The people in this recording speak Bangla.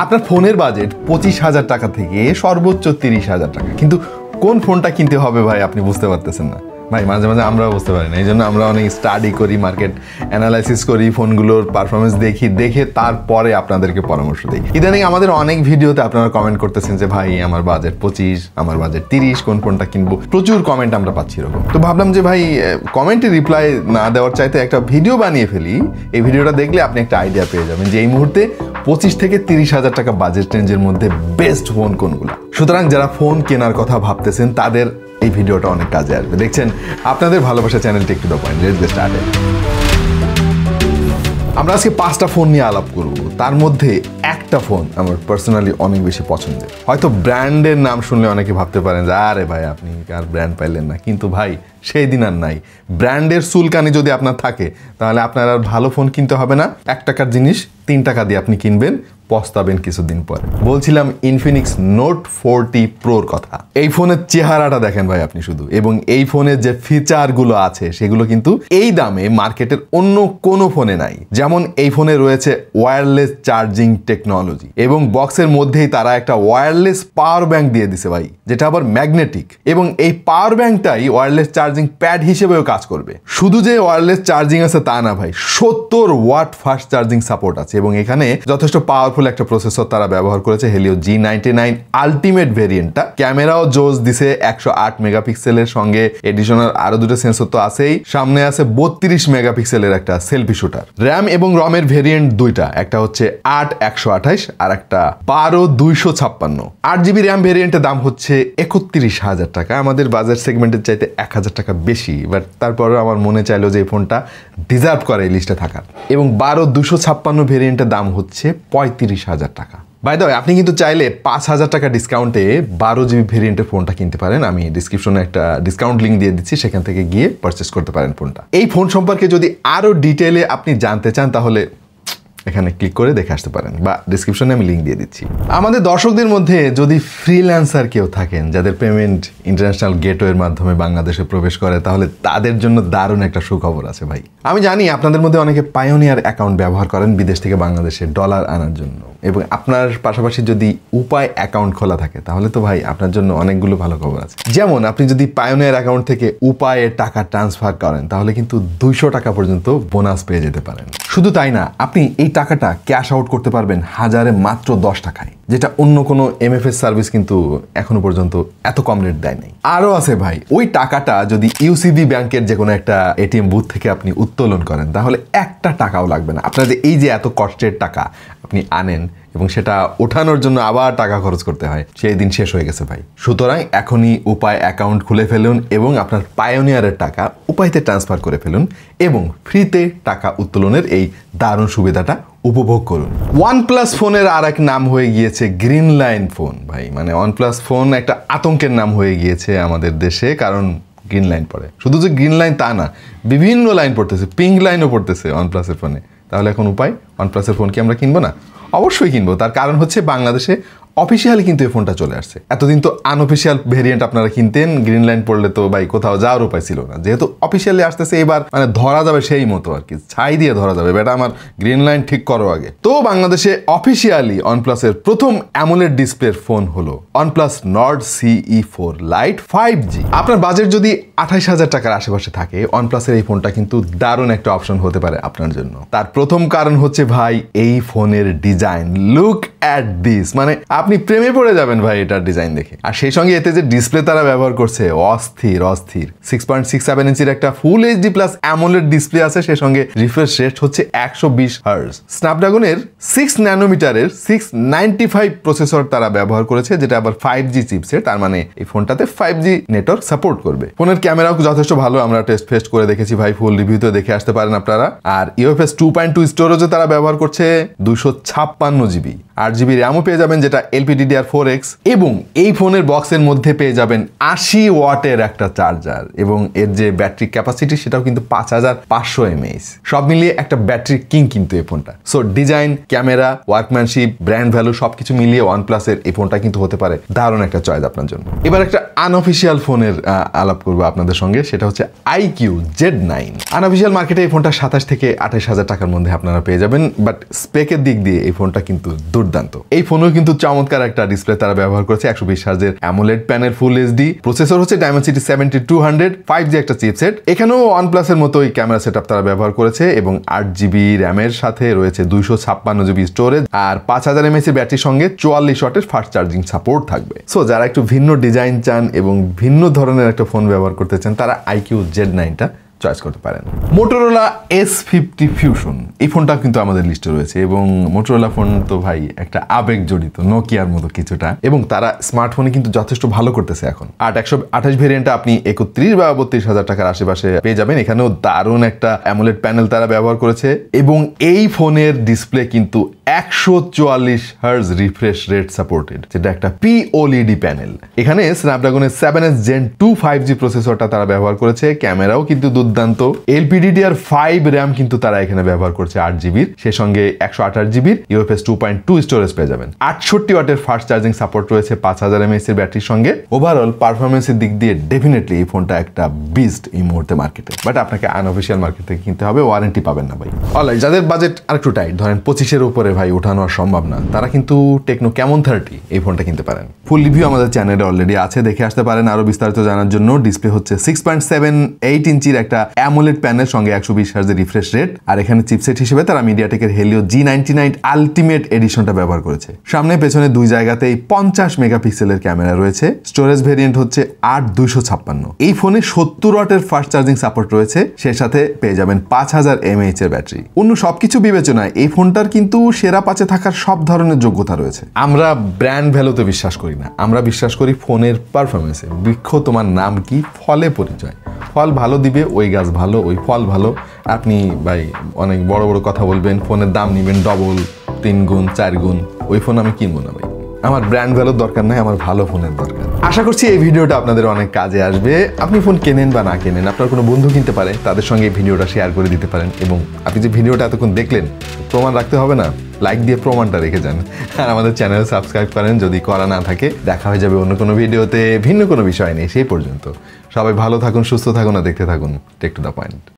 আপনার ফোনের বাজেট 25,000 টাকা থেকে সর্বোচ্চ 30,000 টাকা, কিন্তু কোন ফোনটা কিনতে হবে ভাই আপনি বুঝতে পারতেছেন না। ভাই মাঝে মাঝে আমরাও বুঝতে পারি না, এই জন্য আমরা অনেক স্টাডি করি, মার্কেট অ্যানালাইসিস করি, ফোনগুলোর পারফরমেন্স দেখে তারপরে আপনাদেরকে পরামর্শ দিই। ইদানিং আমাদের অনেক ভিডিওতে আপনারা কমেন্ট করতেছেন যে ভাই আমার বাজেট 25, আমার বাজেট 30, কোন ফোনটা কিনবো, প্রচুর কমেন্ট আমরা পাচ্ছি এরকম। তো ভাবলাম যে ভাই কমেন্টে রিপ্লাই না দেওয়ার চাইতে একটা ভিডিও বানিয়ে ফেলি। এই ভিডিওটা দেখলে আপনি একটা আইডিয়া পেয়ে যাবেন যে এই মুহূর্তে 25 থেকে 30,000 টাকা বাজেট রেঞ্জের মধ্যে বেস্ট ফোন কোনগুলো। সুতরাং যারা ফোন কেনার কথা ভাবতেছেন তাদের এই ভিডিওটা অনেক কাজে আসবে। দেখছেন আপনাদের ভালোবাসা channel take to the point, let's get started. আমরা আজকে 5টা ফোন নিয়ে আলাপ করব, তার মধ্যে একটা ফোন আমার পার্সোনালি অনেক বেশি পছন্দের। হয়তো ব্র্যান্ডের নাম শুনলে অনেকে ভাবতে পারেন যে আরে ভাই আপনি আর ব্র্যান্ড পাইলেন না, কিন্তু ভাই সেই দিন আর নাই। ব্র্যান্ডের চুলকানি যদি আপনার থাকে তাহলে আপনার আর ভালো ফোন কিনতে হবে না। 1 টাকার জিনিস 3 টাকা দিয়ে আপনি কিনবেন, পস্তাবেন কিছুদিন পরে। বলছিলাম ইনফিনিক্স নোট 40 প্রোর কথা। এই ফোনের চেহারাটা দেখেন ভাই আপনি শুধু, এবং এই ফোনের যে ফিচারগুলো আছে সেগুলো কিন্তু এই দামে মার্কেটের অন্য কোনো ফোনে নাই। যেমন এই ফোনে রয়েছে ওয়্যারলেস চার্জিং টেকনোলজি, এবং বক্সের মধ্যেই তারা একটা ওয়্যারলেস পাওয়ার ব্যাংক দিয়ে দিছে ভাই, যেটা আবার ম্যাগনেটিক, এবং এই পাওয়ার ব্যাংকটাই ওয়্যারলেস চার্জিং প্যাড হিসেবেও কাজ করবে। শুধু যে ওয়্যারলেস চার্জিং আছে তা না ভাই, 70 ওয়াট ফাস্ট চার্জিং সাপোর্ট আছে, এবং এখানে যথেষ্ট পাওয়ারফুল একটা প্রসেসর তারা ব্যবহার করেছে, হেলিও G99 আলটিমেট ভেরিয়েন্টটা। ক্যামেরাও জোস দিছে 108 মেগাপিক্সেলের, সঙ্গে এডিশনাল আরো দুটো সেন্সর তো আছেই। সামনে আছে 32 মেগাপিক্সেলের একটা সেলফি শুটার। র্যাম এবং রমের ভেরিয়েন্ট দুইটা, একটা হচ্ছে 8/128 আর একটা 12/256। 8GB র্যাম ভেরিয়েন্টের দাম হচ্ছে 31,000 টাকা, আমাদের বাজার সেগমেন্টের চাইতে 1,000 টাকা বেশি, বাট তারপরেও আমার মনে চাইলো যে এই ফোনটা ডিজার্ভ করে এই লিস্টে থাকার। এবং 12/256 ভেরিয়েন্টের দাম হচ্ছে 35,000 টাকা। বাই দ্য ওয়ে, আপনি কিন্তু চাইলে 5,000 টাকা ডিসকাউন্টে 12GB ভেরিয়েন্টের ফোনটা কিনতে পারেন। আমি ডিসক্রিপশনে একটা ডিসকাউন্ট লিঙ্ক দিয়ে দিচ্ছি, সেখান থেকে গিয়ে পারচেস করতে পারেন ফোনটা। এই ফোন সম্পর্কে যদি আরো ডিটেইলে আপনি জানতে চান তাহলে এখানে ক্লিক করে দেখে আসতে পারেন, বা ডিসক্রিপশনে আমি লিঙ্ক দিয়ে দিচ্ছি। আমাদের দর্শকদের মধ্যে যদি ফ্রিল্যান্সার কেউ থাকেন যাদের পেমেন্ট ইন্টারন্যাশনাল গেটওয়ের মাধ্যমে বাংলাদেশে প্রবেশ করে, তাহলে তাদের জন্য দারুণ একটা সুখবর আছে ভাই। আমি জানি আপনাদের মধ্যে অনেকে পায়োনিয়ার অ্যাকাউন্ট ব্যবহার করেন বিদেশ থেকে বাংলাদেশে ডলার আনার জন্য, এবং আপনার পাশাপাশি যদি উপায় অ্যাকাউন্ট খোলা থাকে তাহলে তো ভাই আপনার জন্য অনেকগুলো ভালো খবর আছে। যেমন আপনি যদি পায়োনিয়ার অ্যাকাউন্ট থেকে উপায়ে টাকা ট্রান্সফার করেন তাহলে কিন্তু 200 টাকা পর্যন্ত বোনাস পেয়ে যেতে পারেন। শুধু তাই না, আপনি এই টাকাটা ক্যাশ আউট করতে পারবেন হাজারে মাত্র 10 টাকায়, যেটা অন্য কোনো MFS সার্ভিস কিন্তু এখনো পর্যন্ত এত কম রেট দেয় নাই। আরও আছে ভাই, ওই টাকাটা যদি UCB ব্যাংকের যে কোনো একটা ATM বুথ থেকে আপনি উত্তোলন করেন তাহলে 1 টাকাও লাগবে না। আপনাদের এই যে এত কষ্টের টাকা আপনি আনেন এবং সেটা ওঠানোর জন্য আবার টাকা খরচ করতে হয়, সেই দিন শেষ হয়ে গেছে ভাই। সুতরাং এখনই উপায় অ্যাকাউন্ট খুলে ফেলুন এবং আপনার পায়োনিয়ারের টাকা উপায়তে ট্রান্সফার করে ফেলুন, এবং ফ্রিতে টাকা উত্তোলনের এই দারুণ সুবিধাটা উপভোগ করুন। OnePlus ফোনের আর এক নাম হয়ে গিয়েছে গ্রিন লাইন ফোন ভাই। মানে OnePlus ফোন একটা আতঙ্কের নাম হয়ে গিয়েছে আমাদের দেশে, কারণ গ্রিন লাইন পড়ে। শুধু যে গ্রিন লাইন তা না, বিভিন্ন লাইন পড়তেছে, পিঙ্ক লাইনও পড়তেছে OnePlus-এর ফোনে। তাহলে এখন উপায়, OnePlus-এর ফোন কি আমরা কিনবো না? অবশ্যই কিনবো। তার কারণ হচ্ছে বাংলাদেশে অফিসিয়ালি কিন্তু এই ফোনটা চলে আসছে। এতদিন তো আনঅফিসিয়াল ভেরিয়েন্ট আপনারা কিনতেন, গ্রিন লাইন পড়লে তো ভাই কোথাও যাওয়ার উপায় ছিল না। যেহেতু অফিসিয়ালি আসতেছে এবার মানে ধরা যাবে সেই মতো আর কি, ছাই দিয়ে ধরা যাবে, বেটা আমার গ্রিন লাইন ঠিক করো আগে। তো বাংলাদেশে অফিসিয়ালি OnePlus-এর প্রথম অ্যামোলেড ডিসপ্লের ফোন হলো OnePlus Nord CE4 Lite 5G। আপনার বাজেট যদি 28,000 টাকার আশেপাশে থাকে, OnePlus-এর এই ফোনটা কিন্তু দারুণ একটা অপশন হতে পারে আপনার জন্য। তার প্রথম কারণ হচ্ছে ভাই এই ফোনের ডিজাইন। লুক অ্যাট দিস, মানে আপনি প্রেমে পড়ে যাবেন ভাই এটার ডিজাইন দেখে। আর সেই সঙ্গে এতে যে ডিসপ্লে তারা ব্যবহার করছে অস্থির 6.67 ইঞ্চির একটা ফুল HD প্লাস অ্যামোলেড ডিসপ্লে আছে, সেই সঙ্গে রিফ্রেশ রেট হচ্ছে 120 হার্জ। স্ন্যাপড্রাগনের 6 ন্যানোমিটারের 695 প্রসেসর তারা ব্যবহার করেছে, যেটা আবার 5G চিপসেট, তার মানে এই ফোনটাতে 5G নেটওয়ার্ক সাপোর্ট করবে। ফোনের ক্যামেরাও যথেষ্ট ভালো, আমরা টেস্ট করে দেখেছি ভাই, ফুল রিভিউতে দেখে আসতে পারেন আপনারা। আর UFS 2.2 স্টোরেজে তারা ব্যবহার করছে 256GB। 8GB র্যামও পেয়ে যাবেন, যেটা LPDDR4X এবং এই ফোনের বক্সের মধ্যে পেয়ে যাবেন 80 ওয়াটের একটা চার্জার এবং এর যে ব্যাটারি ক্যাপাসিটি সেটাও কিন্তু 5500 mAh। সব মিলিয়ে একটা ব্যাটারি কিং কিন্তু এই ফোনটা। So design, camera, workmanship, brand value সবকিছু মিলিয়ে OnePlus-এর এই ফোনটা কিন্তু হতে পারে দারুণ একটা চয়েস আপনার জন্য। এবার একটা আনঅফিসিয়াল ফোনের আলাপ করবো আপনাদের সঙ্গে, সেটা হচ্ছে IQ Z9। আনঅফিসিয়াল মার্কেটে এই ফোনটা 27 থেকে 28,000 টাকার মধ্যে আপনারা পেয়ে যাবেন, বাট স্পেকের দিক দিয়ে এই ফোনটা কিন্তু দুর্দান্ত। এই ফোনেও কিন্তু চমৎকার একটা ডিসপ্লে তারা ব্যবহার করেছে, 120 হার্জের অ্যামোলেড প্যানেল, ফুল HD, প্রসেসর হচ্ছে Dimensity 7200, 5G একটা চিপসেট। এখানেও OnePlus-এর মতোই ক্যামেরা সেটআপ তারা ব্যবহার করেছে এবং 8GB র্যামের সাথে রয়েছে 256GB স্টোরেজ আর 5000 mAh এর ব্যাটারির সঙ্গে 44 ওয়াটের ফাস্ট চার্জিং সাপোর্ট থাকবে। সো যারা একটু ভিন্ন ডিজাইন চান এবং ভিন্ন ধরনের একটা ফোন ব্যবহার করতে চান তারা IQ Z9টা চয়েস করতে পারেন। Motorola S50 Fusion এই ফোনটা কিন্তু আমাদের লিস্টে রয়েছে এবং Motorola ফোন তো ভাই একটা আবেগ জড়িত, নোকিয়ার মতো কিছুটা, এবং তারা স্মার্টফোনে কিন্তু যথেষ্ট ভালো করতেছে এখন। 128 ভেরিয়েন্টে আপনি 31 বা 32,000 টাকার আশেপাশে পেয়ে যাবেন। এখানেও দারুণ একটা অ্যামোলেড প্যানেল তারা ব্যবহার করেছে এবং এই ফোনের ডিসপ্লে কিন্তু 144 হার্জ রিফ্রেশ রেট সাপোর্টেড, যেটা একটা POLED প্যানেল। এখানে স্ন্যাপড্রাগনের 7S Gen 2 5G প্রসেসরটা তারা ব্যবহার করেছে। ক্যামেরাও কিন্তু দুর্দান্ত। LPDDR5 র্যাম কিন্তু তারা এখানে ব্যবহার করছে 8GB, সে সঙ্গে 128GB UFS 2.2 স্টোরেজ পেয়ে যাবেন। 68 ওয়াটের ফাস্ট চার্জিং সাপোর্ট রয়েছে 5000 mAh এর ব্যাটারির সঙ্গে। ওভারঅল পারফরমেন্সের দিক দিয়ে ডেফিনেটলি এই ফোনটা একটা বিস্ট এই মুহূর্তে মার্কেটে, বাট আপনাকে আনঅফিসিয়াল মার্কেট থেকে কিনতে হবে, ওয়ারেন্টি পাবেন না ভাই। অলরাইট, যাদের বাজেট আরেকটু টাইট, ধরেন 25-এর উপরে ভাই ওঠানো আর সম্ভব না, তারা কিন্তু টেকনো ক্যামন 30 এই ফোনটা কিনতে পারেন। ফুল রিভিউ আমাদের চ্যানেলে অলরেডি আছে, দেখে আসতে পারেন আরো বিস্তারিত জানার জন্য। ডিসপ্লে হচ্ছে 6.78 ইঞ্চির একটা অ্যামোলেড প্যানেল সঙ্গে 120 হার্জের রিফ্রেশ রেট, আর এখানে চিপসেট হিসেবে তারা মিডিয়াটেকের হেলিও G99 আলটিমেট এডিশনটা ব্যবহার করেছে। সামনে পেছনে দুই জায়গাতেই 50 মেগাপিক্সেলের ক্যামেরা রয়েছে। স্টোরেজ ভেরিয়েন্ট হচ্ছে 8256। এই ফোনে 70 ওয়াটের ফাস্ট চার্জিং সাপোর্ট রয়েছে, সেই সাথে পেয়ে যাবেন 5000 mAh এর ব্যাটারি। অন্য সবকিছু বিবেচনায় এই ফোনটার কিন্তু সেরা 5-এ থাকার সব ধরনের যোগ্যতা রয়েছে। আমরা ব্র্যান্ড ভ্যালুতে বিশ্বাস করি না, আমরা বিশ্বাস করি ফোনের পারফরমেন্সে। বৃক্ষ তোমার নাম কি, ফলে পরিচয়। ফল ভালো দিবে, ওই গাছ ভালো, ওই ফল ভালো। আপনি ভাই অনেক বড় বড় কথা বলবেন, ফোনের দাম নেবেন ডবল, 3 গুণ 4 গুণ, ওই ফোন আমি কিনবো না ভাই। আমার ব্র্যান্ড ভ্যালুর দরকার নাই, আমার ভালো ফোনের দরকার। আশা করছি এই ভিডিওটা আপনাদের অনেক কাজে আসবে। আপনি ফোন কেনেন বা না কেনেন, আপনার কোনো বন্ধু কিনতে পারে, তাদের সঙ্গে এই ভিডিওটা শেয়ার করে দিতে পারেন। এবং আপনি যে ভিডিওটা এতক্ষণ দেখলেন, প্রমাণ রাখতে হবে না, লাইক দিয়ে প্রমাণটা রেখে যান। আর আমাদের চ্যানেল সাবস্ক্রাইব করেন যদি করা না থাকে। দেখা হয়ে যাবে অন্য কোনো ভিডিওতে ভিন্ন কোনো বিষয় নেই। সেই পর্যন্ত সবাই ভালো থাকুন, সুস্থ থাকুন আর দেখতে থাকুন টেক টু দ্য পয়েন্ট।